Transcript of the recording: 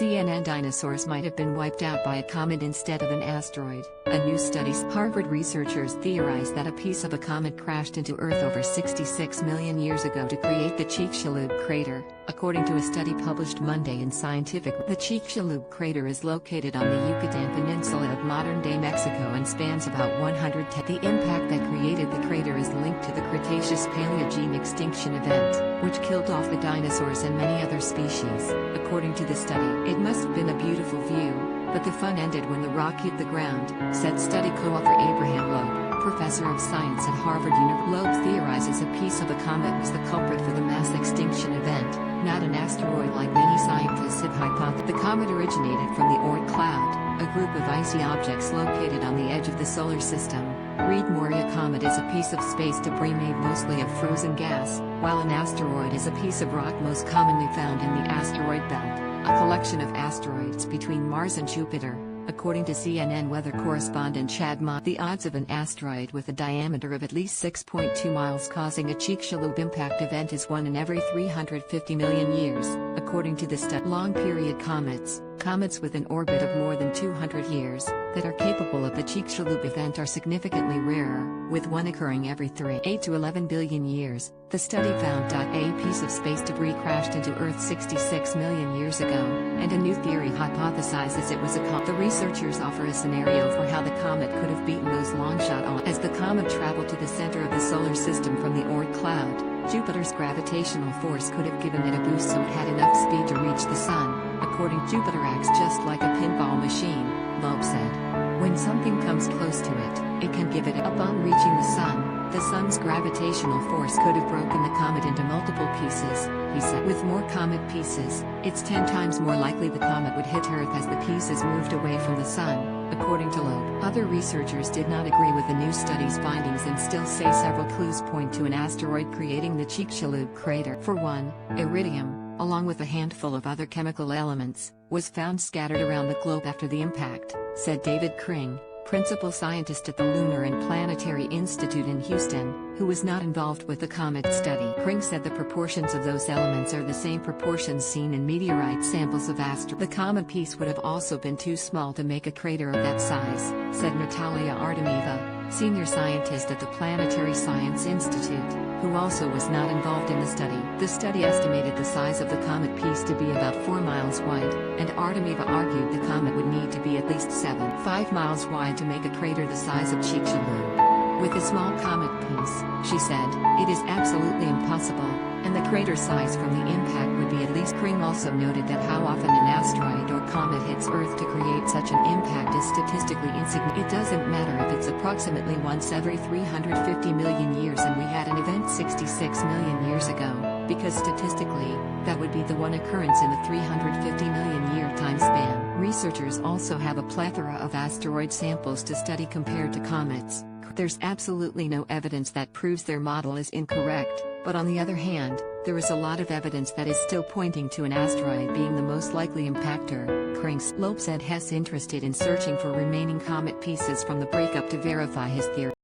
CNN dinosaurs might have been wiped out by a comet instead of an asteroid. A new study. Harvard researchers theorized that a piece of a comet crashed into Earth over 66 million years ago to create the Chicxulub crater, according to a study published Monday in Scientific. The Chicxulub crater is located on the Yucatán Peninsula of modern-day Mexico and spans about 110. The impact that created the crater is linked to the Cretaceous-Paleogene extinction event, which killed off the dinosaurs and many other species, according to the study. It must have been a beautiful view, but the fun ended when the rock hit the ground, said study co-author Abraham Loeb, professor of science at Harvard University. Loeb theorizes a piece of a comet was the culprit for the mass extinction event, not an asteroid like many scientists have hypothesized. The comet originated from the Oort Cloud, a group of icy objects located on the edge of the solar system. Read MoreA. Comet is a piece of space debris made mostly of frozen gas, while an asteroid is a piece of rock most commonly found in the asteroid belt, a collection of asteroids between Mars and Jupiter, according to CNN weather correspondent Chad Ma. The odds of an asteroid with a diameter of at least 6.2 miles causing a Chicxulub impact event is 1 in every 350 million years, according to the study. Long-period comets, comets with an orbit of more than 200 years, that are capable of the Chicxulub event are significantly rarer, with one occurring every 8 to 11 billion years. The study found.A piece of space debris crashed into Earth 66 million years ago, and a new theory hypothesizes it was a comet. The researchers offer a scenario for how the comet could have beaten those long-shot odds. As the comet traveled to the center of the solar system from the Oort Cloud, Jupiter's gravitational force could have given it a boost so it had enough speed to reach the Sun. According to Jupiter acts just like a pinball machine, Loeb said. When something comes close to it, it can give it upon reaching the Sun's gravitational force could have broken the comet into multiple pieces, he said. With more comet pieces, it's 10 times more likely the comet would hit Earth as the pieces moved away from the Sun, according to Loeb. Other researchers did not agree with the new study's findings and still say several clues point to an asteroid creating the Chicxulub crater. For one, Iridium, along with a handful of other chemical elements, was found scattered around the globe after the impact, said David Kring, principal scientist at the Lunar and Planetary Institute in Houston, who was not involved with the comet study. Kring said the proportions of those elements are the same proportions seen in meteorite samples of asteroids. The comet piece would have also been too small to make a crater of that size, said Natalia Artemieva, senior scientist at the Planetary Science Institute, who also was not involved in the study. The study estimated the size of the comet piece to be about 4 miles wide, and Artemieva argued the comet would need to be at least 5 miles wide to make a crater the size of Chicxulub. With a small comet piece, she said, it is absolutely impossible, and the crater size from the impact would be at least. Kring also noted that how often an asteroid or comet hits Earth to create such an impact is statistically insignificant. It doesn't matter if it's approximately once every 350 million years and we had an event 66 million years ago, because statistically, that would be the one occurrence in the 350 million year time span. Researchers also have a plethora of asteroid samples to study compared to comets. There's absolutely no evidence that proves their model is incorrect, but on the other hand, there is a lot of evidence that is still pointing to an asteroid being the most likely impactor, Kring. Loeb said he's interested in searching for remaining comet pieces from the breakup to verify his theory.